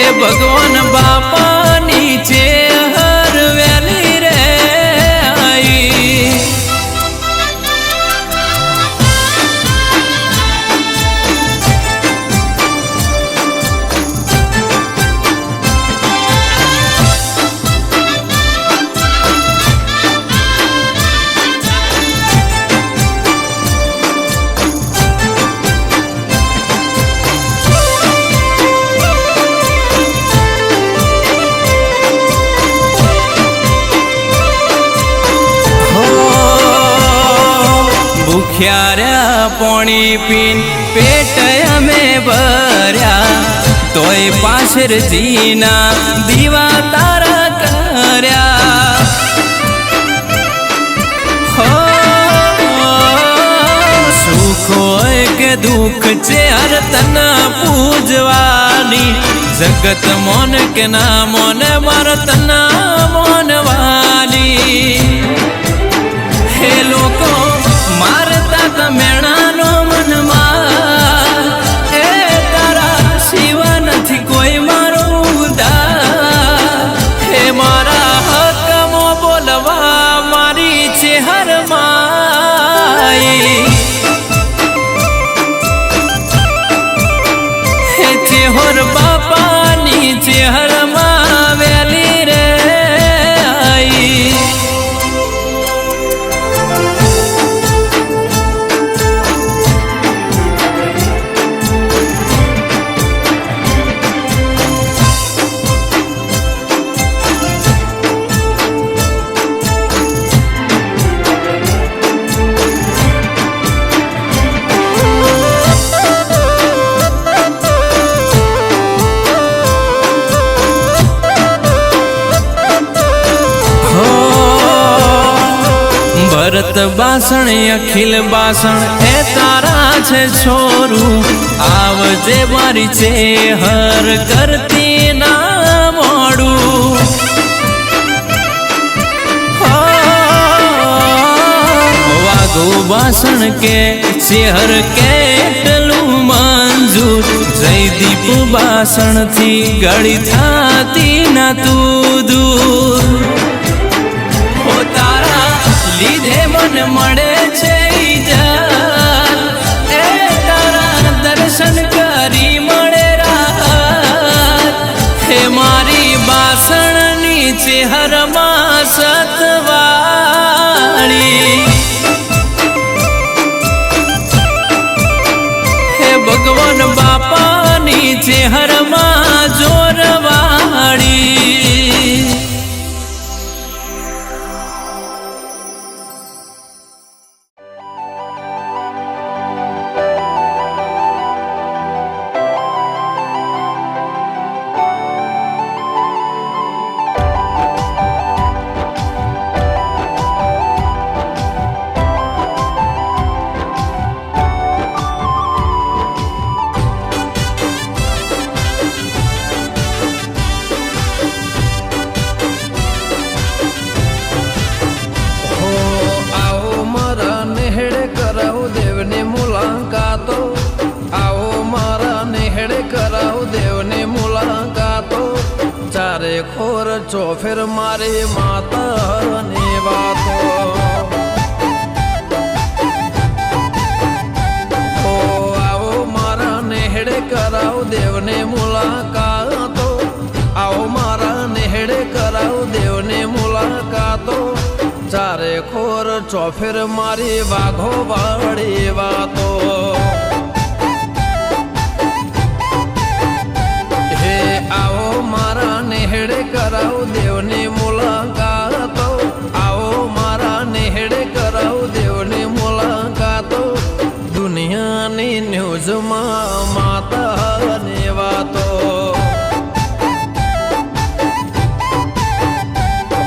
હે ભગવાન બાપા નીચે હર વેલી રે આઈ ભૂખ્યા પોણી પીન પેટ અમે ભર્યા તોય પાછળજીના દીવા તારા કર્યા હો સુખ હોય કે દુઃખ છે હર તના પૂજવાની જગત મોન કે ના મોન માર તના મોનવાની હે લોકો મારતા તમેણાનો મનમાં એ તારા શિવા નથી કોઈ મારો ઉદાર હે મારા હકમો બોલવા મારી ચેહર માઈ હે ચેહર બાપાની ચેહર માં વેલી રે આઈ ભરત બાસણ અખિલ બાસણ એ તારા છે છોરું આવજે મારી ચેહર કરતી ના મોડું વાઘો બાસણ કે ચેહર કેટલું મંજૂર જયદીપ બાસણ થી ગળી થાતી ના તું દૂર લીધે મન મળે છે ઈજા એ તારા દર્શન કરી મળે રાત હે મારી બાસણની ચેહરમાં સતવાળી હે ભગવાન બાપાની ચેહરમાં જોરવાળી ખોર ચોફેર મારી માતા ને વાતો આવો મારા નેહડે કરાવ દેવને મુલાકાતો આવો મારા નેહડે કરાવ દેવને મુલાકાતો ચારે ખોર ચોફેર મારી વાઘો વાળી વાતો આવો મારા નેહડે કરાવ દેવની મુલાકાતો આવો મારા નેહડે કરાવ દેવની મુલાકાતો દુનિયાની ન્યૂઝમાં માતાની વાતો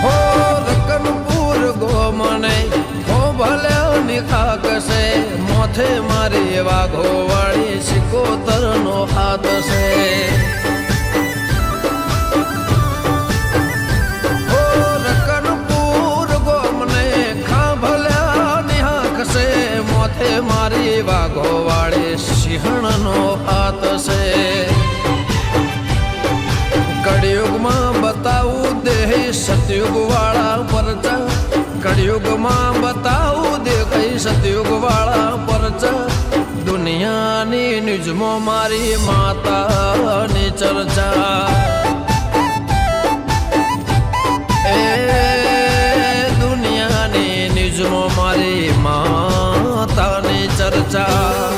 હો રકનપુર ગોમને હો ભલે નિખાક છે મોથે મારી વાઘો કળિયુગમાં બતાવું દેહ સતયુગ વાળા પરચા, કળિયુગમાં બતાવું દેહ સતયુગ વાળા પરચા, દુનિયાની નિજમો મારી માતાની ચર્ચા. એ દુનિયાની નિજમો મારી માતાની ચર્ચા.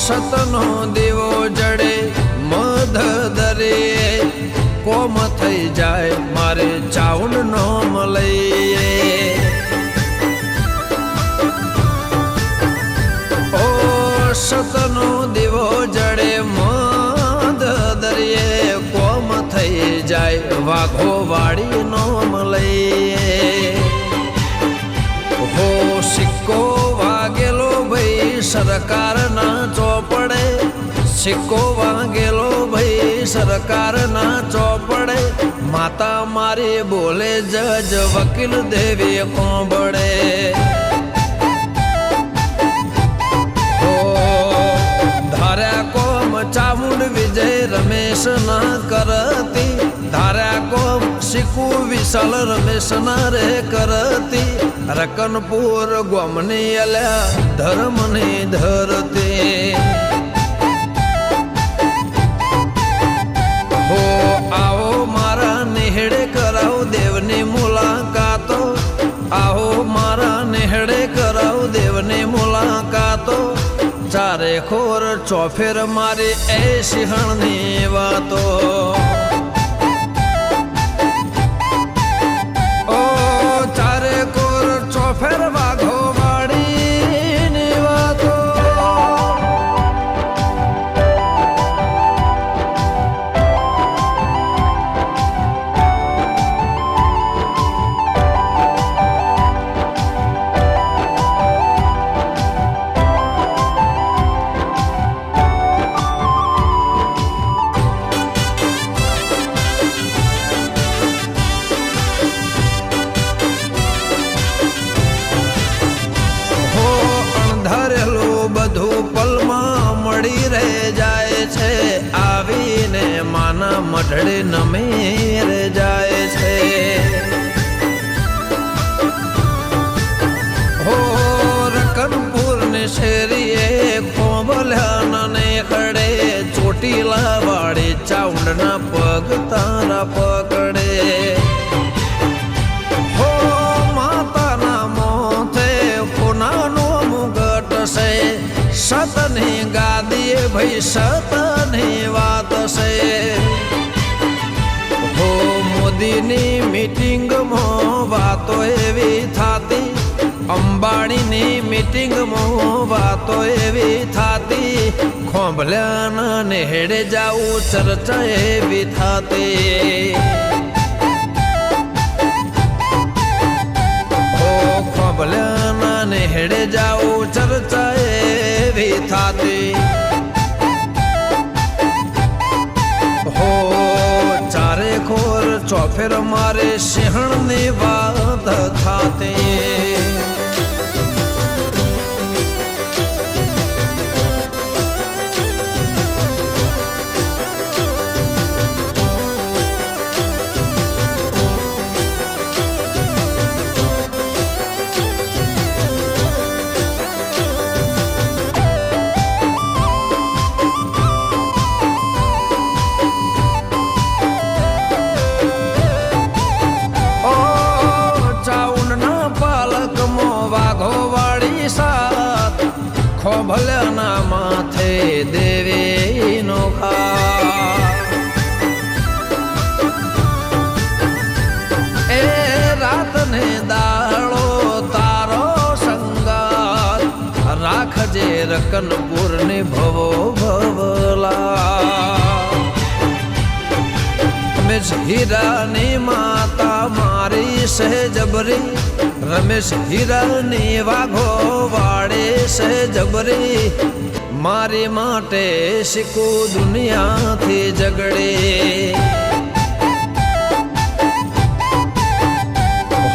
સતનો દેવો જડે મધ દરે, કોમ થઈ જાય મારે ચાઉન નો મળે. ઓ સતનો દેવો જડે મધ દરિયે, કોમ થઈ જાય વાઘો વાળી નો મળે. હો સિક્કો વાગેલો ભાઈ સરકારના ચોપડે, સિક્કો વાગેલો ભાઈ સરકારના ચોપડે, માતા મારી બોલે જજ વકીલ દેવી કોંબડે. હો ધાર્યા કોમ ચામુંડ વિજય રમેશ ના કરતી, ધાર્યા કોમ શીખુ વિશાલ રમેશ ના રે કરતી, રકનપુર ગોમની અલ્યા ધર્મની ધરતી. હો આવો મારા નેહડે કરાવ દેવની મુલાકાતો, આવો મારા નેહડે કરાવ દેવની મુલાકાતો, ચારે ખોર ચોફેર મારી એ સિંહણની વાતો. ફેર વાઘો વાળીની વાતો. બધું પલમાં મળી રહે જાય છે, આવીને માના મઢડે નમે રે જાય છે. હો રકનપુર ને શેરીએ ખોબલ્યા ને ખડે, ચોટીલા વાળી ચાઉંડના પગ તારા પકડે. હો માતાના મોથે કોનાનો મુગટ છે, સતની ગાદીએ ભાઈ સતની વાત છે. હો મોદીની મીટિંગમાં વાતો એવી થાતી, અંબાણીની મીટિંગમાં વાતો એવી થાતી, ખોંભલ્યાના નેહડે જાવું ચર્ચા એવી થાતી. હો ખોંભલ્યાના નેહડે જાવું ચર્ચા એવી થાતી. હો ચારે ખોર ચોફેર મારે સિંહણની વાત થાતી. ખોભલ્યાના માથે દેવીનો ખા, એ રાતને દાડો તારો સંગાત, રાખજે રકનપુરની ભવો ભવલા. મેં હીરાની માતા છે જબરી રમેશ હીરાની વાઘો વાળે છે જબરી મારી માટે શીખું દુનિયાથી ઝઘડે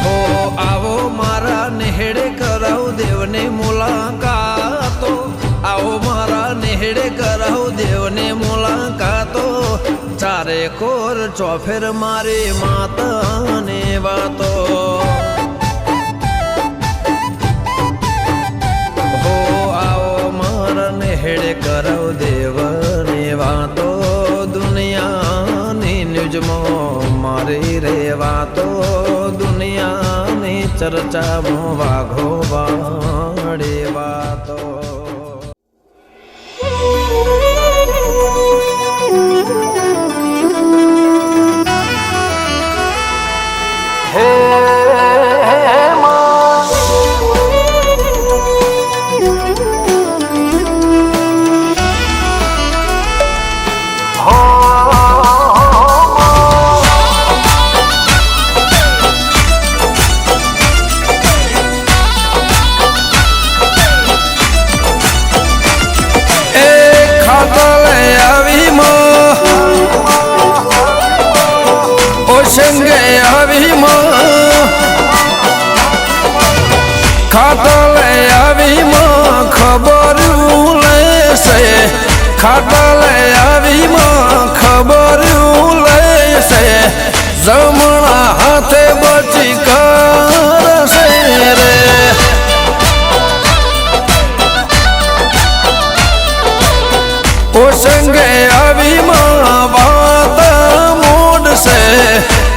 હો આવો મારા નેહડે કરાવ દેવની મુલાકાતો આવો મારા નેહડે કરાવ દેવની મુલાકાતો ચારે કોર ચોફેર મારી માતાની વાતો હો આવો મારા નેહડે કરાવ દેવની વાતો દુનિયાની ન્યૂઝમાં મારી રે વાતો દુનિયાની ચર્ચામાં વાઘો વાળી વાતો સંગે આવી ખાટલે આવી ખબર લેશે ખાટલે આવી ખબર લેશે જમણા હાથે બચી કરશે રે ઓ સંગે આવી વાત મોડશે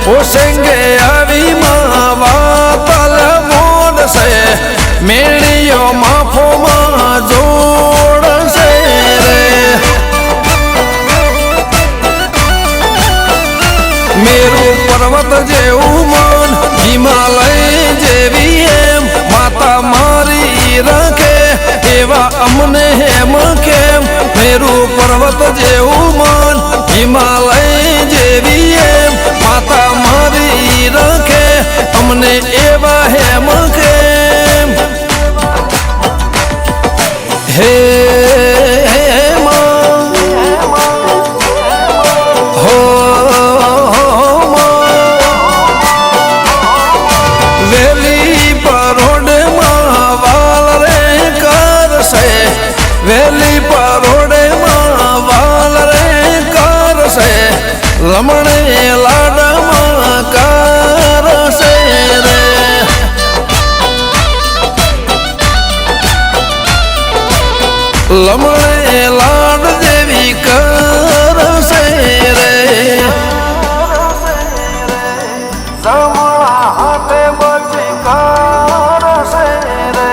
ઓ સંગે આવી વાતલ મોડશે મેળીઓ માફોમાં જોડશે રે મેરુ પર્વત જેવું મન હિમાલય જેવી એમ માતા મારી રાખે એવા અમને હેમ કેમ મેરુ પર્વત જેવું મન હિમાલય જેવી એમ માતા મારી રાખે અમને એવા હેમ કેમ હે વેલી પરોડમાં વાલ રે કરશે વેલી પરોડમાં વાલ રે કરશે લમણે લાડમાં કરશે રે લમણે લાડ જેવી કરશે રે જમણા હાથે બચી કરશે રે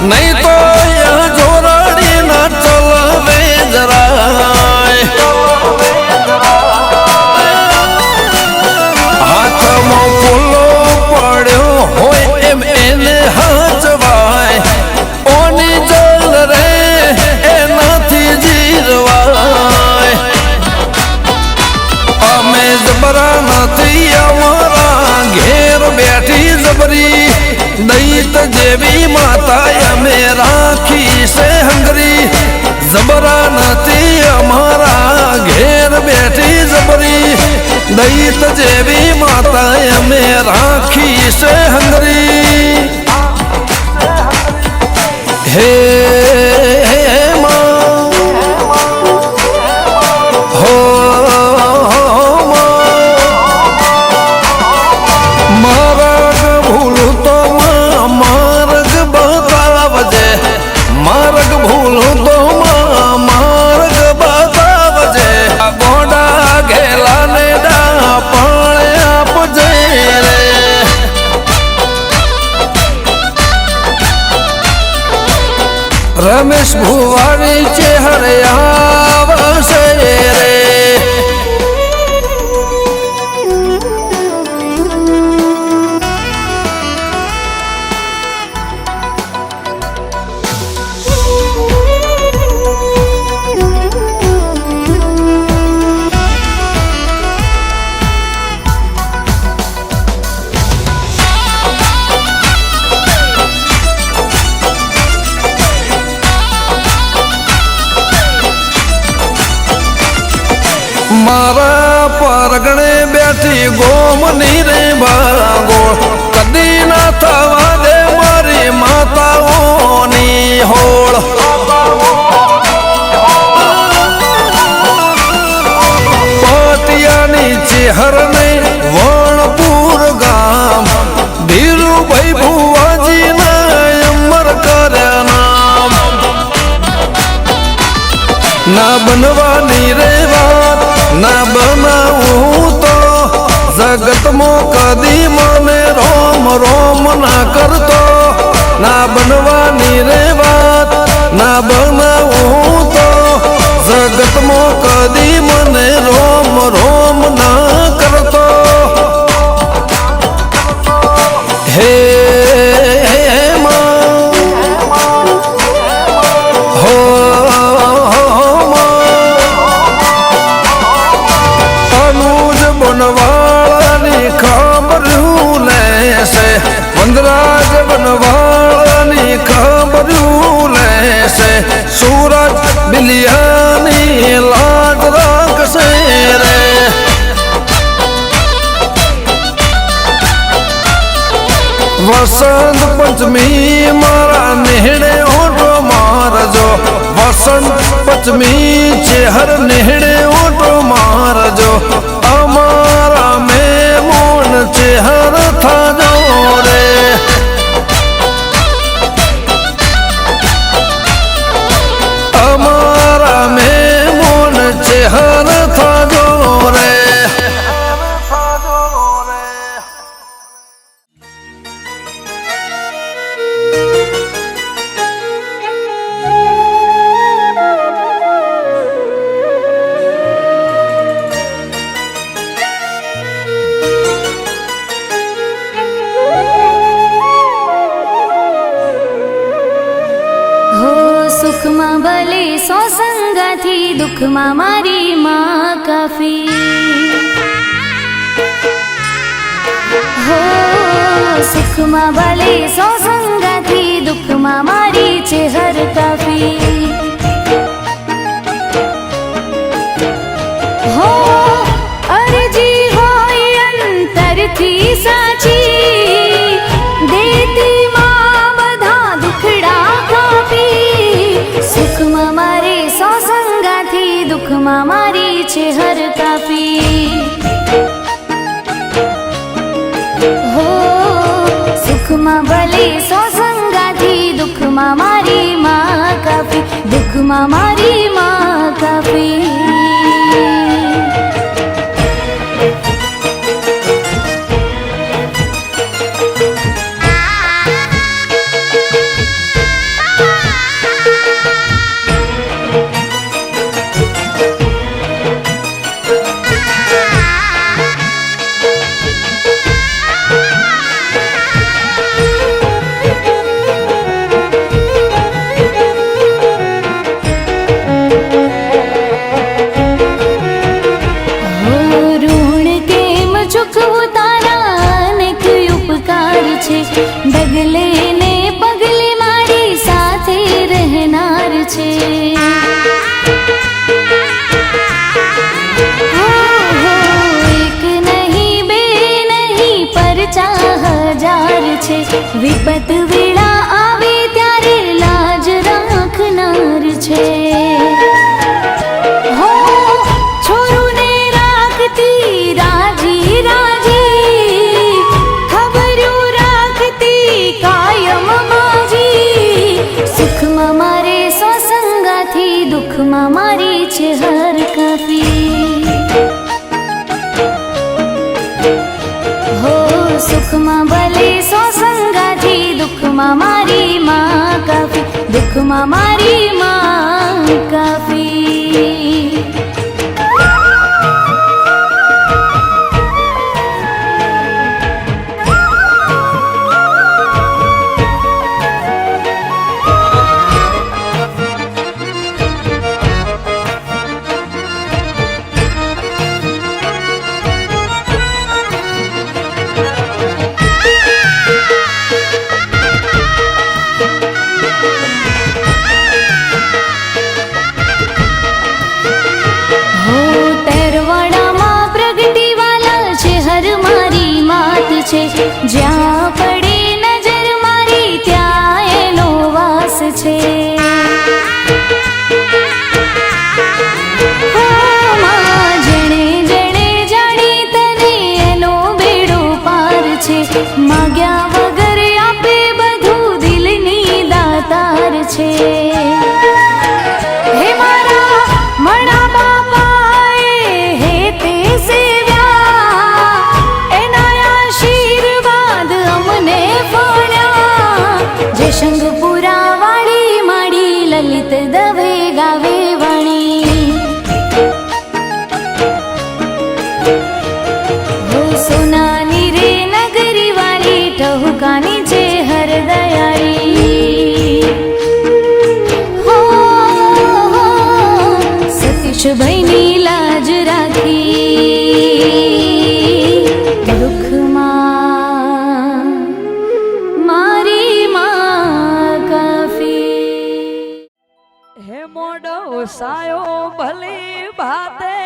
નહીં તો જોરાડી ના ચલવે જરાય હાથમાં ફૂલો પડ્યો હોય એમ એને હાચવાય ઓની જલ રે એનાથી જીરવાય અમે જબરા નથી અમારા ઘેર બેઠી જબરી દૈત જેવી માતા અમે રાખી છે હંગરી જબરા નથી અમારા ઘેર બેઠી જબરી દૈત જેવી માતા અમે રાખી છે હંગરી હે માર્ગ ભૂલો તો મારા પરગણે બેઠી ગોમની રે ભાગોળ કદી ના થવા દે મારી માતાઓની હોળ પાટિયાની ચેહરને વણપુર ગામ ધીરુભાઈ ભુવાજી ના અમર કર્યા નામ ના બનવાની રે વાત ના બનાવું તો જગતમાં કદી મને રોમ રોમ ના કરતો ના બનવાની રે વાત ના બનાવું તો જગતમાં કદી મને રોમ રોમ ના કરતો હે વંદરાજ બનવાળાની ખબરું લેશે સુરજ બિલિયાની લાજ રાખશે રે વસંત પંચમી મારા નેહડે ઓટો મારજો વસંત પંચમી ચેહર નેહડે ઓટો મારજો અમારા મેમોન ચેહર થાજો રે અમારા મેમોન ચેહર થાજો રે સુખમાં ભલે સો સંગાથી દુઃખમાં મારી માં કાફી હો સુખમાં ભલે સો સંગાથી દુઃખમાં મારી ચેહર કાફી હો અરજી હોય અંતરથી સાચી દેતી માં બધા દુખડા કાપી સુખમાં મારે સો સંગાથી દુઃખમાં મારી ચેહર કાપી હો સુખમાં ભલે સો સંગાથી દુઃખમાં મારી માં કાપી દુઃખમાં મારી માં કાપી ડગલે ને પગલે મારી સાથે રહેનાર છે એક નહીં બે નહીં પર 4000 છે વિપત વેળા આવે ત્યારે લાજ રાખનાર છે હો છોરુને રાખતી રાજી રાજી ખબરું રાખતી કાયમ બાજી સુખમાં મારે સો સંગાથી દુઃખમાં મારી ચેહર કાપી હો સુખમાં ભલે સો સંગાથી દુઃખમાં મારી માં કાપી દુઃખમાં મારી માં કાપી છે, જ્યાં પડે નજર મારી ત્યાં એનો વાસ છે. હો માં, જેણે જેણે જાણી તને એનો બેડો પાર છે. માગ્યા વગર આપે બધું, દિલની દાતાર છે. હે મારા મણા બાપાએ હે તે સેવ્યા, એના આશીર્વાદ અમને ફળ્યા. જે શંખપુરા વાળી માડી લલિત દવે ગાવે વાણી. હો સોનાની રે નગરી વાળી, ટહુકાની છે હરદયાળી. હો સતીશભાઈની લાજ રાખી, દુઃખમાં મારી માં કાફી. હે મોડો સાયો ભલી ભાતે,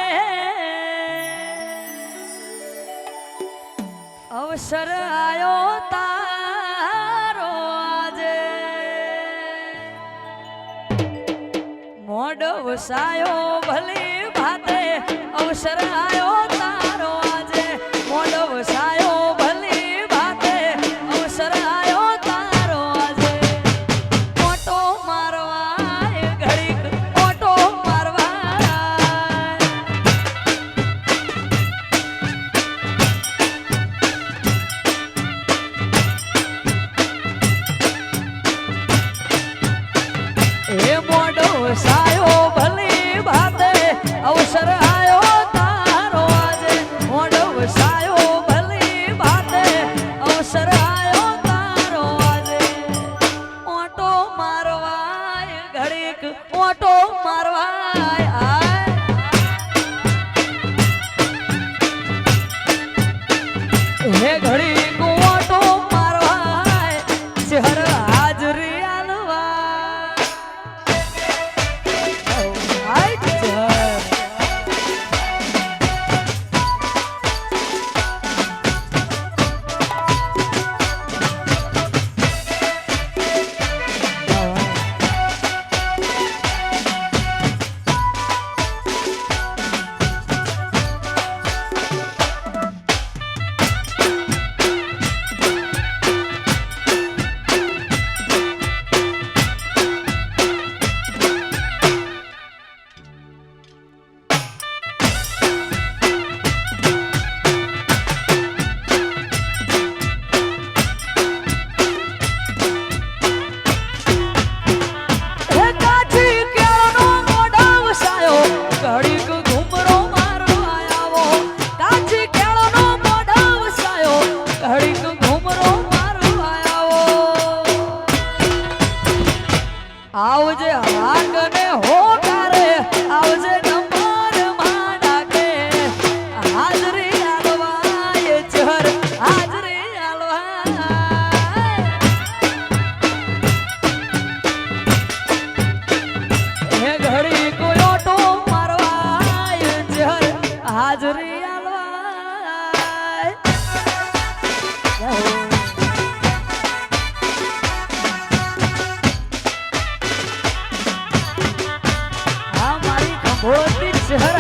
અવસર આયો તારો આજે. મોડો સાયો ભલી ભાતે, અવસર આયો તારો આજે. મોડો સાયો ભલી ભાતે, અવસર આયો તારો આજે. ઓટો મારવાય ઘડીક, ઓટો મારવાય. હે મોડો સાયો ભલી ભાતે, અવસર આયો તારો આજે. મોડો સાયો ભલી ભાતે, અવસર આયો તારો આજે. ઓટો મારવાય ઘડીક, ઓટો મારવાય. હે ઘડીક ઓટો મારવાય, શહેર હાજરી આલવા. આવજે હાકને હોકારે, આવજે નંબર માંડાકે. હાજરી આલવાય ચહર, હાજરી આલવાય. હે ઘડી કોઈ ઓટો મારવાય ચહર, હાજરી આલવાય. મોટી શહેર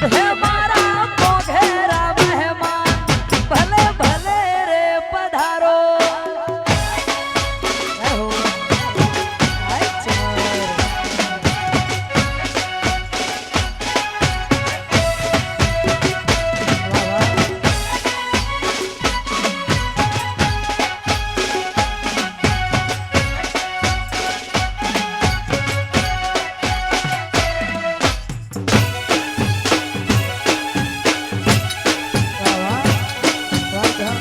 હે મારા મોઘેરા મહેમાન ભલે ભલે રે પધારો જય હો. આય ચમર. વાહ, વાહ. વાહ, વાહ. વાહ, વાહ.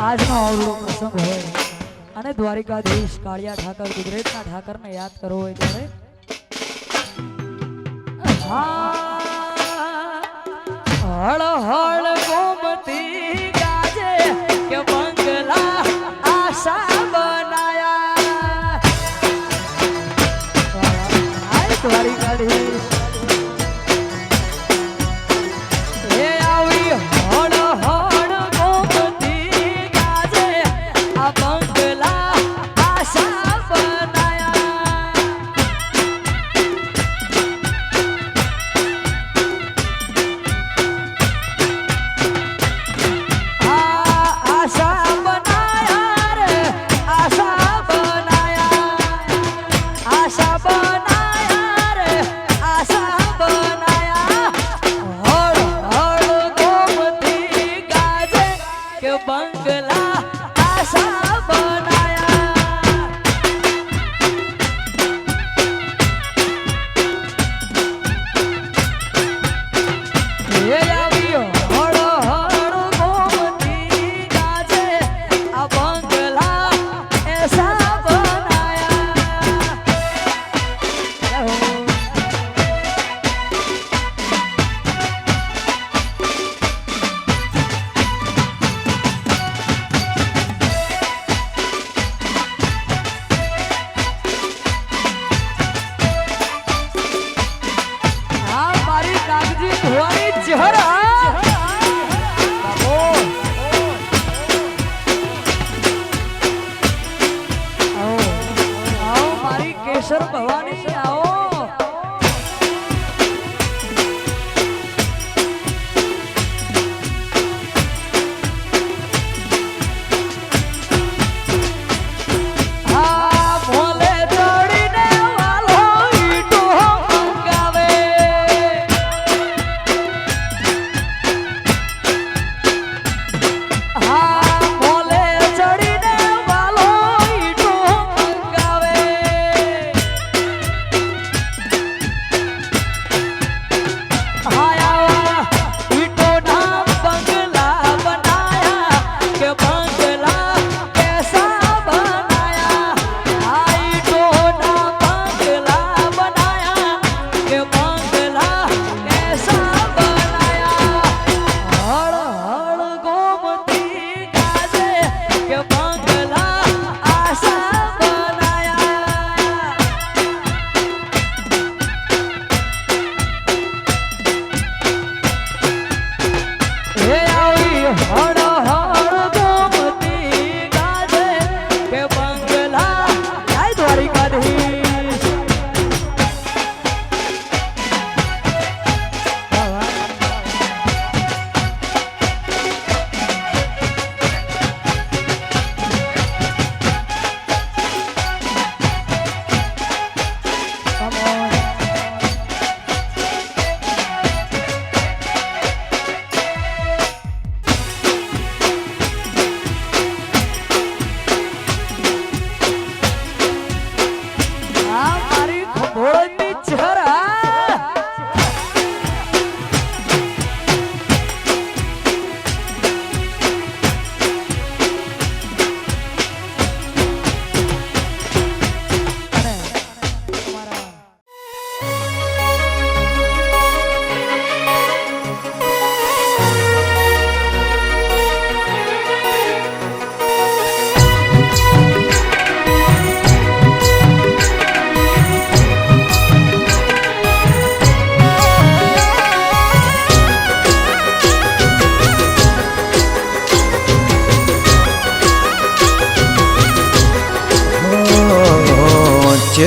આજનો આવડો પ્રસંગ હોય અને દ્વારિકાધીશ કાળિયા ઠાકર ગુજરાતના ઠાકરને યાદ કરવો હોય ત્યારે હળ હળ ગોમતી ગાજે કે બંગલા આશા બનાયા આય દ્વારિકાધીશ એ આવી હળ હળ ગોમતી ગાજે આ બંગલા આશા બનાયા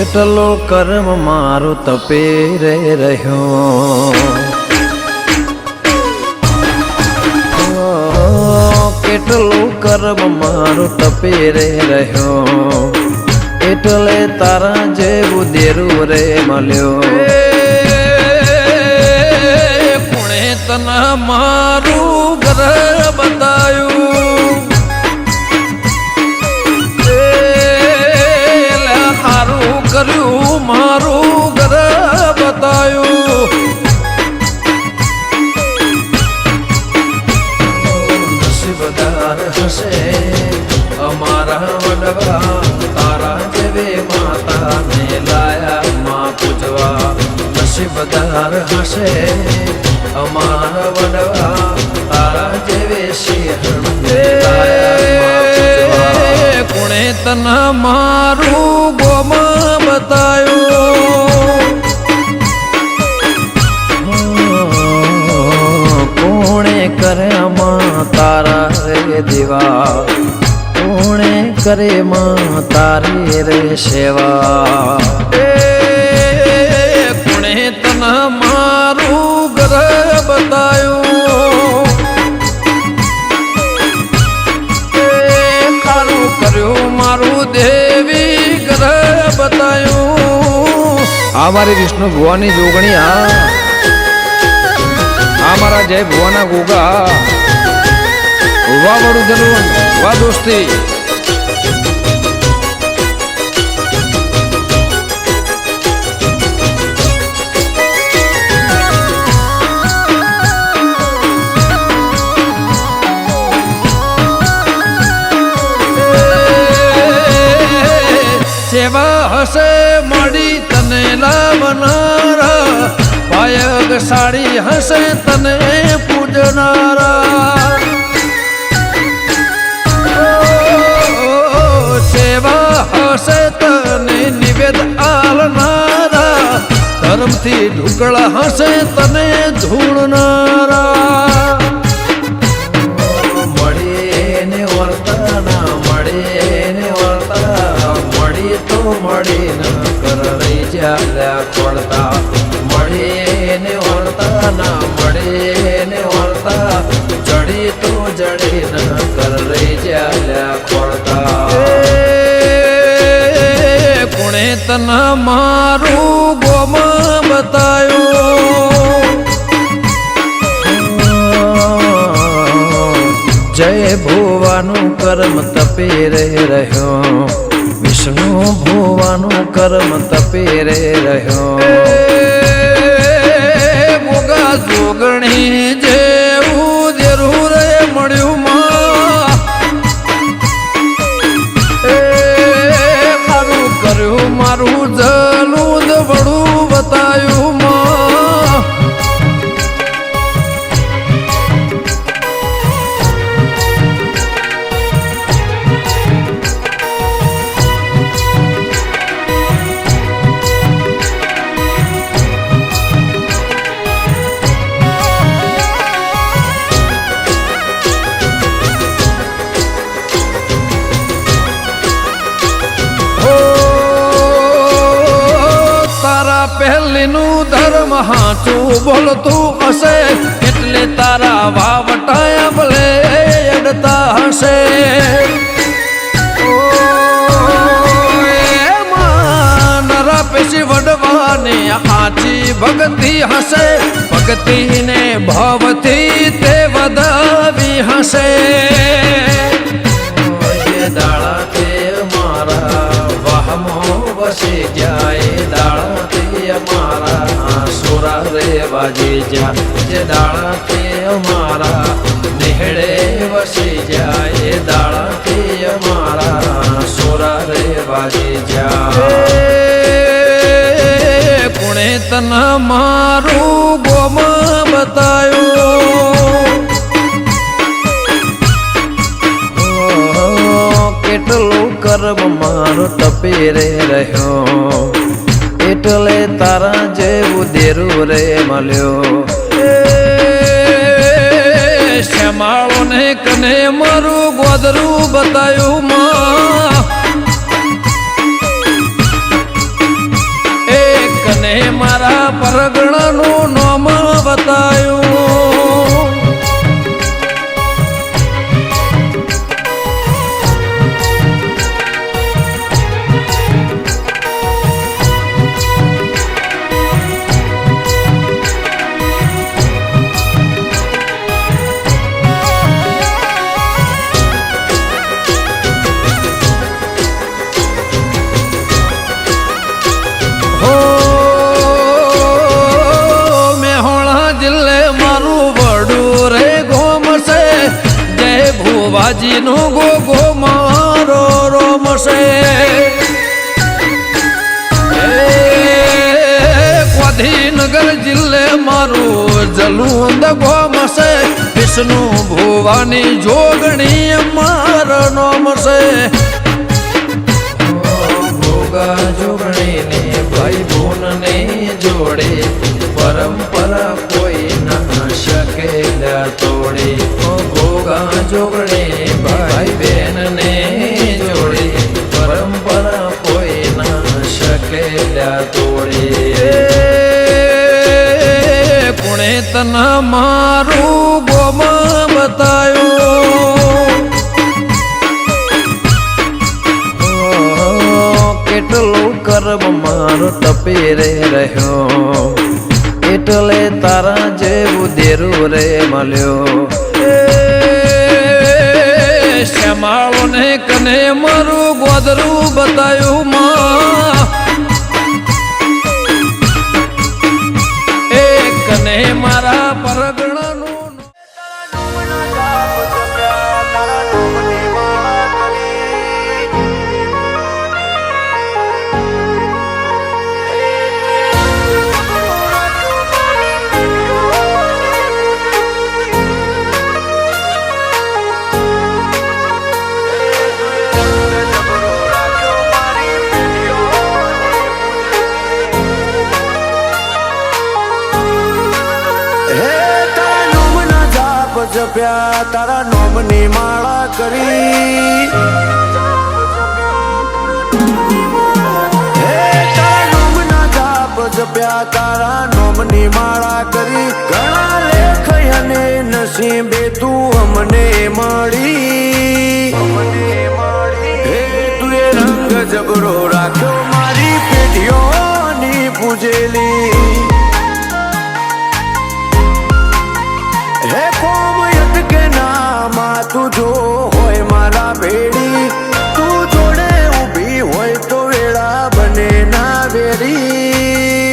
કેટલો કર્મ મારું તપે રે રહ્યો, કેટલું કર્મ મારું તપે રે રહ્યો, એટલે તારા જેવું દેરું રે મળ્યો. કોણે તને મારું ઘર બતાયું, હારું કર્યું મારું ઘર બતાયું. નસીબદાર હશે અમારા વડવા, તારા જેવી માતાને લાયા માં પૂજવા. નસીબદાર હશે અમારા વડવા, તારા જેવી સિંહણને લાયા માં પૂજવા. કોણે તને મારું ગોમાં બતાયું, કોણે કરે માં તારા રે દીવા, કોણે કરે માં તારી રે સેવા. કોણે તને મારું ઘર બતાયું, ખારું કર્યું મારું દેવી ઘર બતાયું. આ મારી વિષ્ણુ ભુવાની જોગણી, આ મારા જય ભુવાના ગોગા. વાહ વડું જરૂર, વાહ દોસ્તી. સેવા હશે મળી તને લાવનારા, પાયગ સાડી હશે તને પૂજનારા. સેવા હશે તને નિવેદ આલનારા, ધર્મથી ઢુકળા હશે તને ધૂળનારા. મળીને વર્તાના મળીને વર્તા, મળી તો મળી ન કર રહી જ્યાં ખોડતા. મળીને વર્તા ના મળીને વર્તા, જડી તો જડી ન કર રહી જ્યાં ખોડતા. કોણે તને મારું ગોમાં બતાયું, જય ભુવાનું કર્મ તપે રે રહ્યો, વિષ્ણુ ભુવાનું કર્મ તપે રે રહ્યો. મોગા જોગણી જેવું દેરું રે મળ્યું માં, મારું કર્યું મારું જલું વડું બતાયું માં. પહેલીનું ધર્મ હાચું બોલતું હશે, એટલે તારા વાવટાયા ભલે અડતા હશે. નરા પેશી વડવાની હાચી ભક્તિ હશે, ભક્તિને ભાવથી તે વધાવી હશે. દાળા તે મારા વાહમો વસી જાય, દાળા તે અમારા સોરા રે વાજી જા. જે દાળા તે અમારા નેહડે વસી જાય, દાળા તે અમારા સોરા રે વાજી જા. કોણે તને મારું ગોમાં બતાયું, કેટલું કર્મ મારું તપે રે રહ્યો, એટલે તારા જેવું દેરું રે મળ્યો. શ્યામાળો ને કને મારું ગોદરું બતાયું માં, મારા પરગણાનું નામ બતાયું ભુવાજીનો ગોગો મારો રોમશે ગાંધીનગર જિલ્લે મારું જલુંદ ગોમશે વિષ્ણુ ભુવાની જોગણી મારો નોમશે ભોગા જોગણીની ભાઈ બોનને જોડે પરંપરા કોઈ ના શકે તોડે ભોગા જોગણી ભાઈ બેન ને જોડે પરંપરા કોઈ ના શકે તોડે કોણે તને મારું ગોમાં બતાયું કેટલું કર્મ મારો ટપી રે રહ્યો એટલે તારા જેવું દેરું રે મળ્યો શ્યામાળો ને કને મારું ગોદરું બતાયું માં એ કને મારા પરગણાનું જપ્યા તારા નોમની માળા કરી હે તારા નોમના જાપ જપ્યા તારા નોમની માળા કરી ઘણા લેખ અને નસીબે તું અમને મળી હે તું એ રંગ જબરો રાખ્યો મારી પેઢીઓની પૂજેલી હે કોમ યત કે નામાં તું જો હોય મારા ભેડી તું જોડે ઊભી હોય તો વેળા બને ના વેરી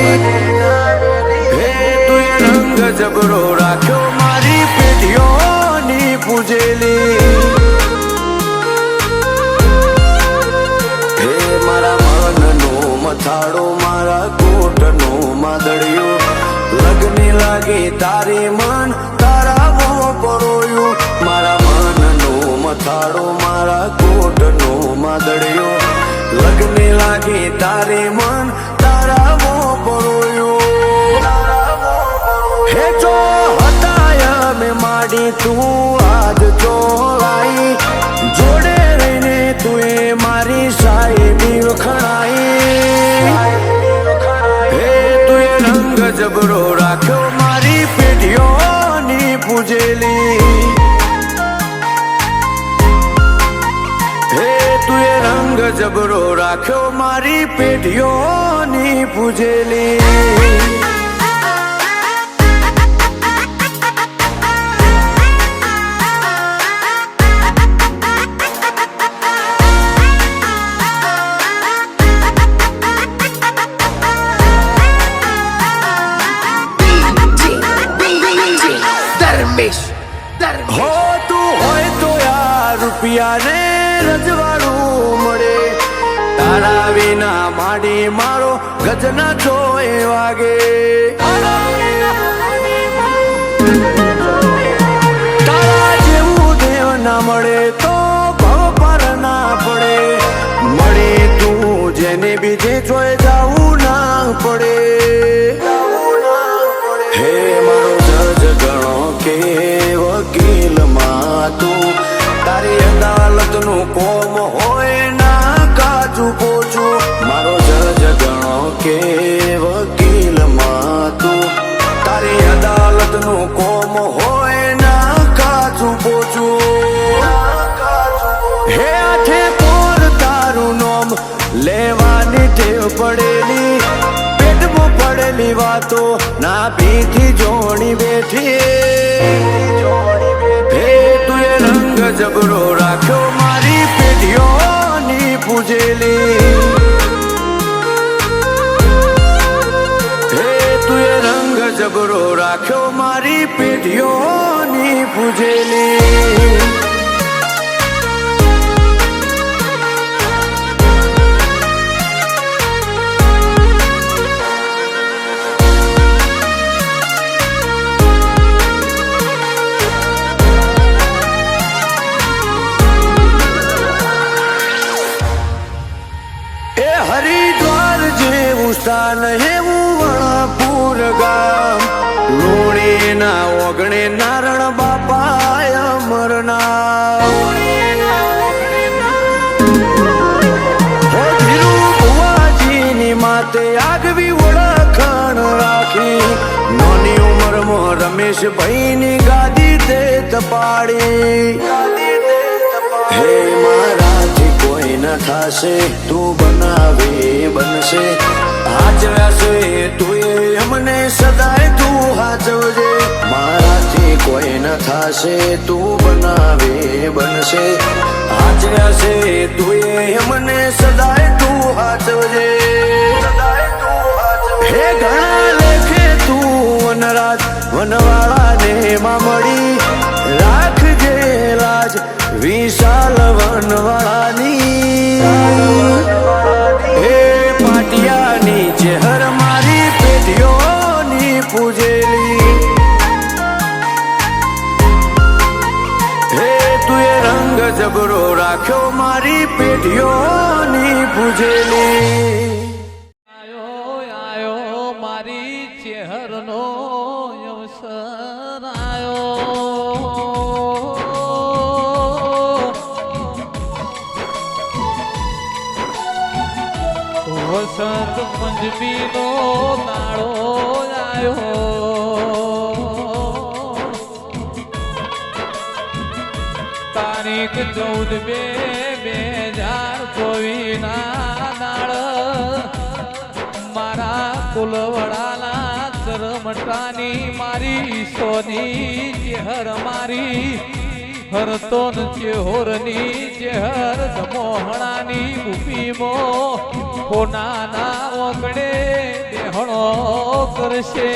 હે તું એ રંગ જબરો રાખ્યો મારી પેઢીઓની પૂજેલી હે મારા મનનો મથાળો મારા કોટનો માદળિયો લગની લાગી તારી મન મારા મનનો મથાળો મારા કોટનો માદળિયો લગને લાગી તારે મન તારા મો પરોયો હે જો હતાય મેં માડી તું આજ ચોરાઈ જોડે રહીને તું એ મારી સાહેબી વખણાઈ હે તું એ રંગ જબરો રાખ્યો મારી પેઢીઓની પૂજેલી તું એ રંગ જબરો રાખ્યો મારી પેઢીઓની પૂજેલી હો તું હોય તો યાર રૂપિયા ને રજવાડું મળે તારા વિના માડી મારો ગજના જોએ વાગે તારા જેવું દેવ ના મળે તો ભવ પર ના પડે મળે તું જેને બીજે જોઈ જાવું ના પડે હે મારો જજ ગણો કે વકીલમાં તું તારી અદાલતનું કોમ હોય ના કાચું પોચું મારો જજ ગણો કે વકીલ તો ના ભીથી જોણી બેઠી હે તું એ રંગ જબરો રાખ્યો મારી પેઢીઓની પૂજેલી હે તું એ રંગ જબરો રાખ્યો મારી પેઢીઓની પૂજેલી હરિદ્વાર જેવું સ્થાન એવું વણપુર ગામ લુણીના ઓગણે નારણ બાપા અમરના ભુવાજીની માતે આગવી ઓળખાણ રાખી નાની ઉંમરમાં રમેશભાઈની ગાદી તે તપાડી હે મારાથી કોઈ ન થાશે તું બનાવે બનશે હાચવ્યાશે તું અમને સદાય તું હાચવજે મારાથી કોઈ ન થાશે તું બનાવે બનશે હાચવ્યાશે તું અમને સદાય તું હાચવજે હે ઘણા લેખે તું વનરાજ વનવાળાને માં મળી રાખજે લાજ વિશાલ વનવાળાની હે પાટિયાની ચહેર મારી પેઢીઓની પૂજેલી હે તું એ રંગ જબરો રાખ્યો મારી પેઢીઓની પૂજેલી આયો મારી ચહેરનો અવસર આયો વસંત પંચમીનો દાડો આવ્યો તારીખ 14/2/2024 ના દાડ મારા કુલવડાના ચરમટાની મારી સોની ચહેર મારી હરતોન ચેહોરની ચહેર મોહણાની ભૂમિમો કોનાના ઓગણે બેહણો કરશે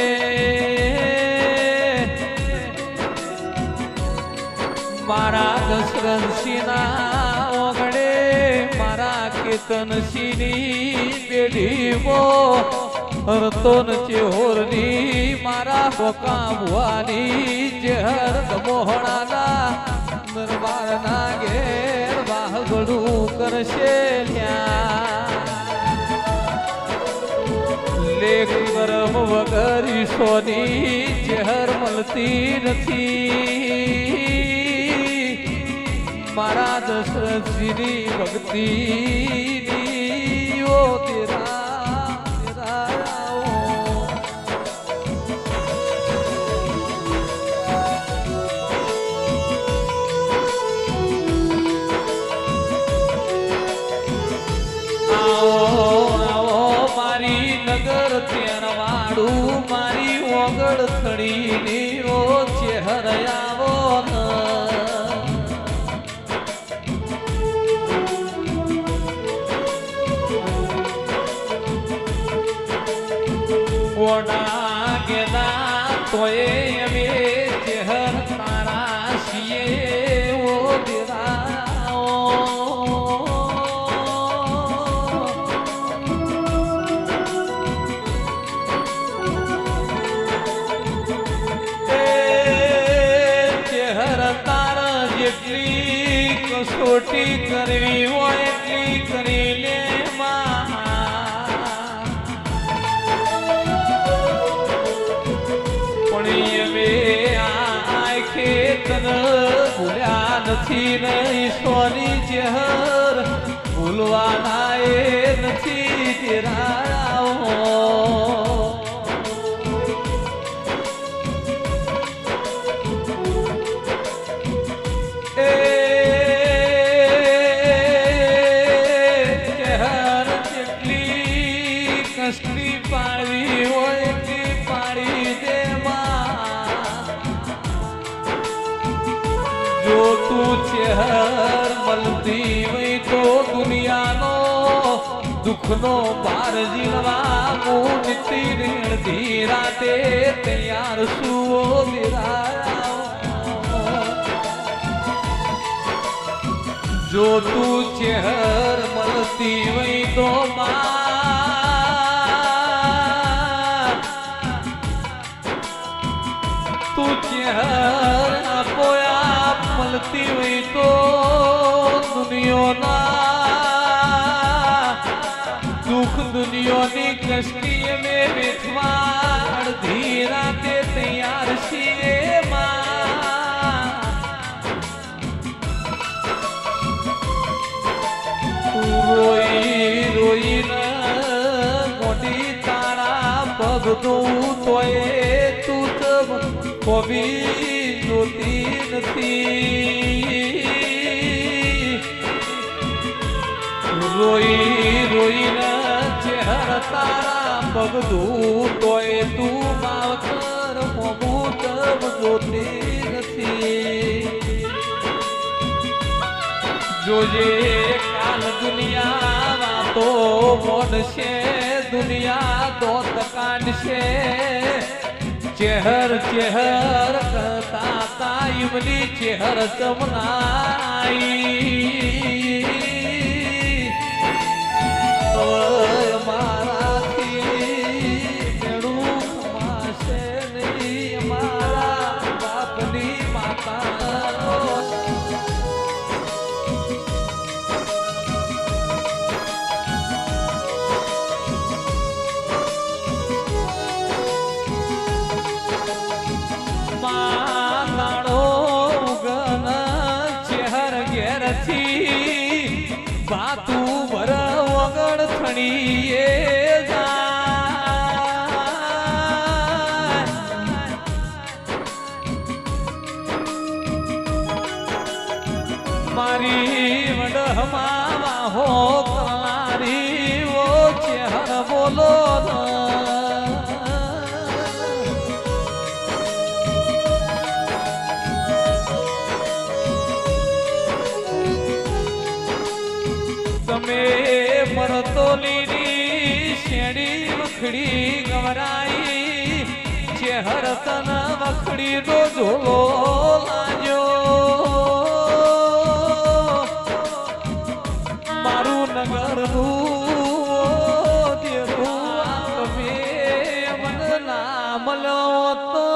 મારા દશરથસિંહના ઓગણે મારા કેતનસિંહની પેઢીમો હરતોન ચેહોરની મારા બોકા ભુવાની ચહેર મોહણાના દરબારના ઘેર વાહગડું કરશે લેખ કરમ વગર ઈશોની ચહેર મળતી નથી મારા દશરથજીની ભક્તિની ઓ નગર તેરવાડું મારી ઓગળ થડીની ઓ ચહેર આવો ઓડા ગેલા તોય અમે ચહેર તારા છીએ ઓ દેરાઓ કસોટી કરવી હોય એટલી કરી લે પણ અમે આખે તન ભૂલ્યા નથી નહીં સોની ચહેર ભૂલવાના એ નથી તેરા કસલી પાડવી હોય કે જો તું ચહેર મળતી હોય તો દુનિયાનો દુઃખનો પાર જીણવા હું નીતિ રેણથી રાતે તૈયાર સુવો જો તું ચહેર મળતી હોય તો તું ચહેર આપો આપ મળતી હોય તો દુનિયાના દુઃખ દુનિયાની કષ્ટી મેં વેઠવાડ ધીરા તે તૈયાર છીએ રોઈ રોઈને મોટી તારા પગ દઉં તોય તું કોબી જોતી નથી રોઈ રોઈને ચહેર તારા પગ દઉં તોય તું માવતર મોમું તબ જોતી નથી જોજે કાલ દુનિયા તો મોડશે દુનિયા દોત કાઢશે ચહેર ચહેર કરતા કાયમની ચહેર ચમનાઈ મારાથી મેળું ખમાશે નહીં મારા બાપની માતા બાતું ભર વગર થણીએ મારી વડહમાં વાહો કરનારી ઓ ચહેર બોલો તમે મરતોલીની શેડી વખડી ગવરાઈ ચહેર તન વખડી નો ઝોલો લાગ્યો મારું નગરનું દેરું તમે મન ના મળ્યો તો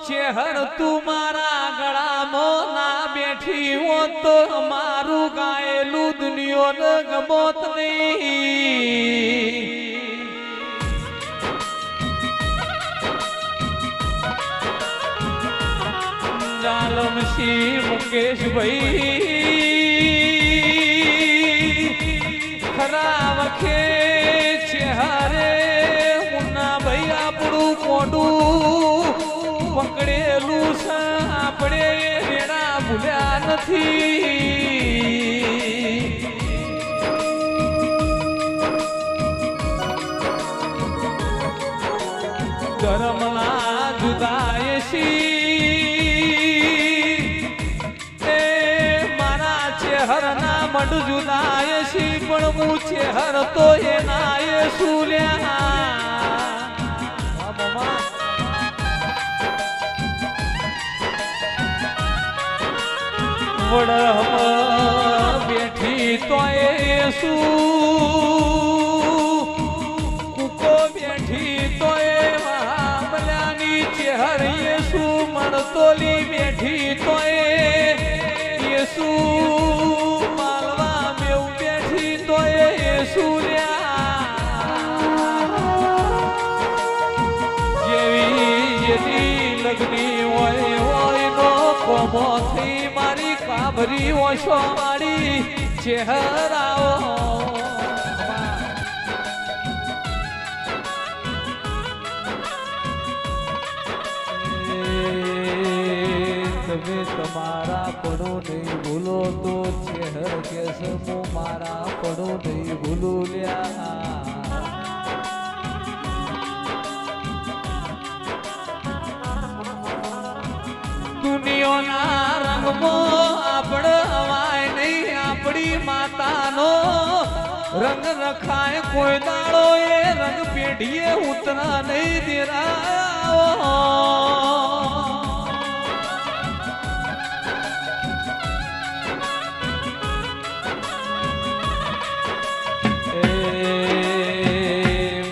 ચહેર તું મારા ગળામાં ના બેઠી હો તો મારું ગાયેલું દુનિયાને ગમોત નહીં જાલમસી મુકેશભાઈ ખરા વખે ચહેરે મુન્ના ભાઈ આપણું મોઢું પકડેલું છે આપણે રેડા ભૂલ્યા નથી ધર્મના જુદાયસી એ મારા ચહેરના મઢ જુદાયસી પણ હું ચહેર તો એના એ સુલ્યા વડમાં બેઠી તો કુકો બેઠી તો મહાબલાની ચહેર યેસુ મણતોલી બેઠી તો યેસુ માલવા મેવ બેઠી તો યેસુ જેવી જેની લગની હોય હોય નો કોમોથી મારી કાબરી ઓછો મારી ચહેરાઓ તમે તમારા પડો નહીં ભૂલો તો ચહેર કેસ હું મારા પડો નહીં ભૂલું લ્યા માતાનો રંગ રખાય કોઈ દાડો એ રંગ પેઢીએ ઉતરા નહીં દેરા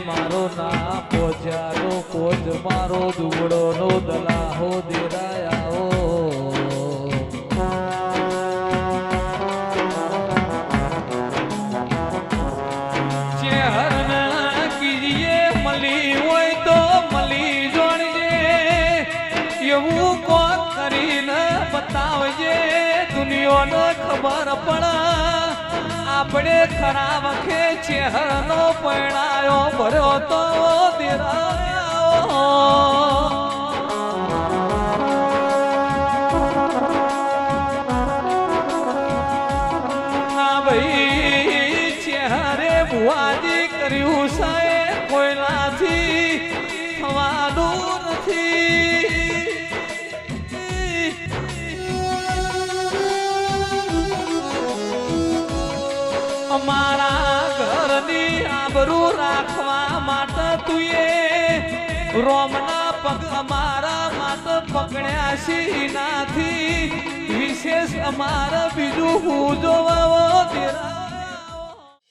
મારો ના પોજારો પોજ મારો દુબળો નો દલાહો દેરાયાઓ એવું કોક કરીને બતાવજે દુનિયાને ખબર પડા આપણે ખરા વખે ચહેરનો પરણાયો ભર્યો તો દેરાયો ના ભાઈ ચહેરે ભુવાજી કર્યું સાહેબ કોઈનાથી થવાનું નથી અમારા ઘરની આબરૂ રાખવા માટે તુએ રોમના પગ અમારા માટે પકડ્યા છે નાથી વિશેષ અમારા બીજું હું જોવાવો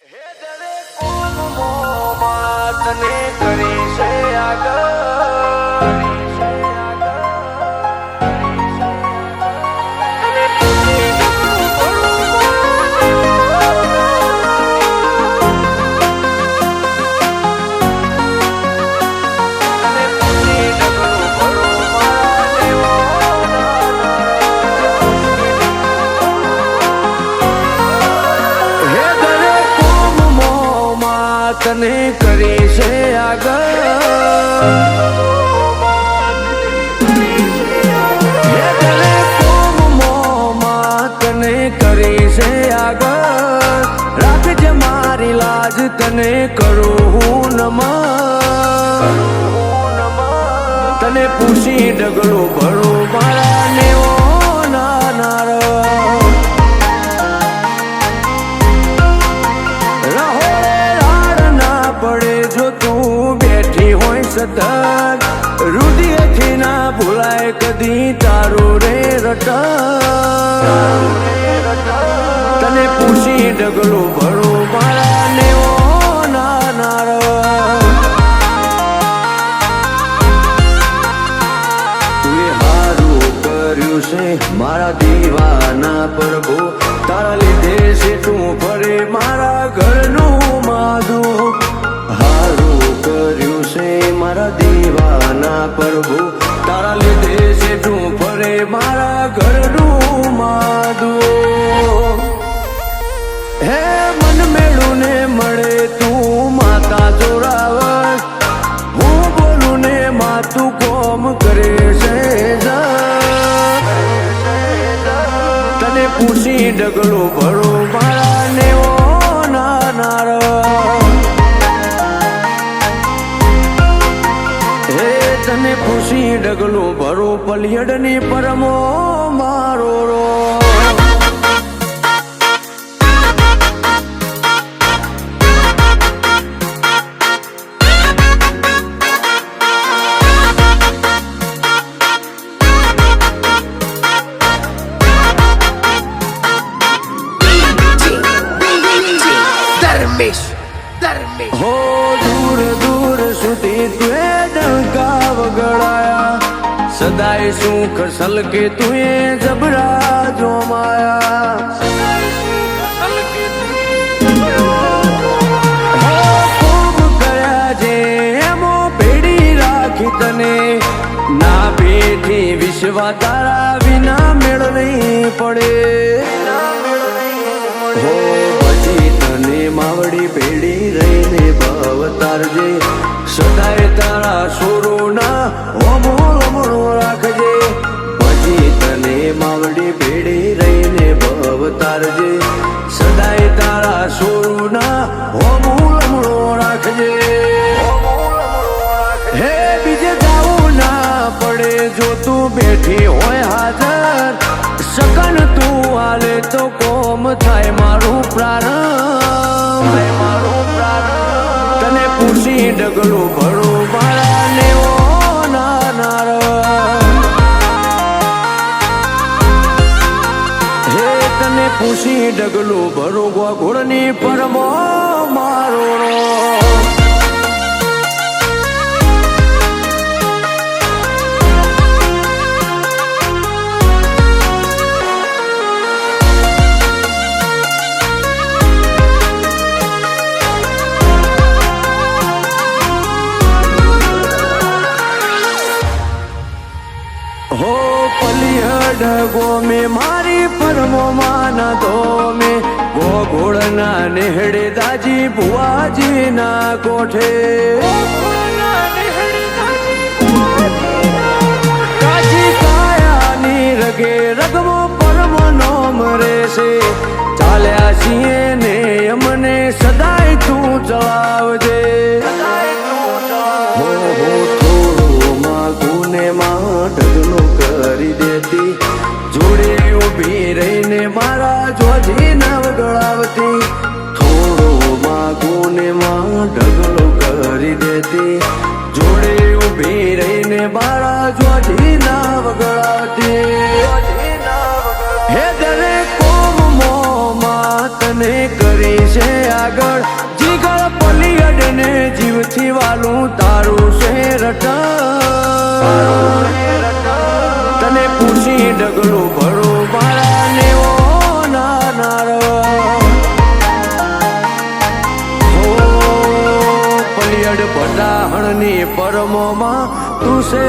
હે દરે કોમ મોમાં તને કરી છે આગળ તને કરી છે આગળ હે તને કોમમાં તને કરી છે આગળ રાખજે મારી લાજ તને કરું હું નમન તને પૂછી ડગલું ભરું મારા નેવો નાનાર પડે જો તું બેઠી હોય સતત હૃદયથી ના ભૂલાય કદી તારું રે રટન તને પૂછી ડગલું ભરું મારા નેવો નાનાર તુએ હારું કર્યું છે મારા દીવાના પ્રભુ તારા લીધે છે તું ફરે મારા ઘરનું માધું કર્યું છે મારા દીવાના પ્રભુ તારા લીધે છે તું ફરે મારા ઘરનું માધું હે મન મેળું ને મળે તું માતા જોરાવર હું બોલું ને માતું કોમ કરે છે તને પૂછી ડગલું ભરું મારા નેવો નાનાર તને પૂછી ડગલું ભરું પલિયડની પરમો મારો રો હો દૂર દૂર સુધી તુએ ડંકા વગડાયા સદાય સુખ સલકે તુએ જબરા જોમાયા ખૂબ કર્યા જે એમો ભેડી રાખી તને ના બેઠી વિશ્વા તારા વિના મેળ નહીં પડે હો પછી તને માવડી ભેડી રહીને ભવતારજે સદાય તારા સોરોના હોમો લમણો રાખજે પછી તને માવડી ભેડી રહીને ભવતારજે સદાય તારા સોરોના હોમો લમણો રાખજે હે બીજે જાવું ના પડે જો તું બેઠી હોય હાજર સકન તું હાલે તો કોમ થાય મારું પ્રારંભ તને પૂછી ડગલું ભરું મારા નેવો નાર હે તને પૂછી ડગલું ભરું ગોળની પરમો મારો हो पलिहड गो में मारी परमो माना दो में गो घोड़ना नेहड़े दाजी बुआजी ना कोठे काजी काया नी रगे रगमो परमो नोम रे से चाल्या सीए ने अमने सदाई तू चलावजे हो थोड़ो मागू ने मा ढगलो કરી દેતી જોડે ઊભી રહીને મારા જોજી ના વગળાવતી થોડો માગું ને માં ઢગલો કરી દેતી જોડે ઊભી રહીને મારા જોજી ના વગળાવતી હે દરેક કોમો માં તને કરી છે આગળ જીગળ પલિયડ ને જીવથી વાલું તારું છે રટણ તને પૂછી ડગલું ભરું મારા નેવો નાર હો પલિયડ પટાહણની પરમોમાં તું છે